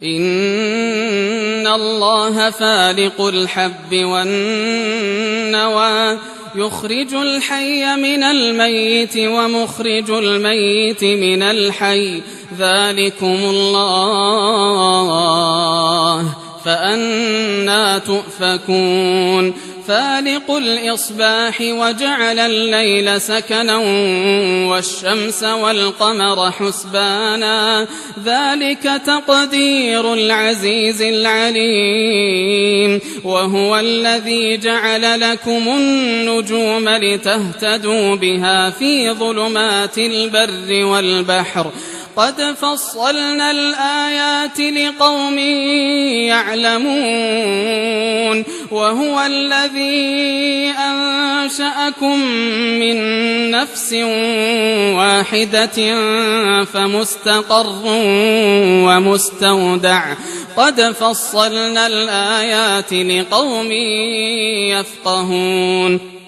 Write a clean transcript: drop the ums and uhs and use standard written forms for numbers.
إن الله فالق الحب والنوى يخرج الحي من الميت ومخرج الميت من الحي ذلكم الله فأنى تؤفكون فالق الإصباح وجعل الليل سكنا والشمس والقمر حسبانا ذلك تقدير العزيز العليم وهو الذي جعل لكم النجوم لتهتدوا بها في ظلمات البر والبحر قد فصلنا الآيات لقوم يعلمون وهو الذي أنشأكم من نفس واحدة فمستقر ومستودع قد فصلنا الآيات لقوم يفقهون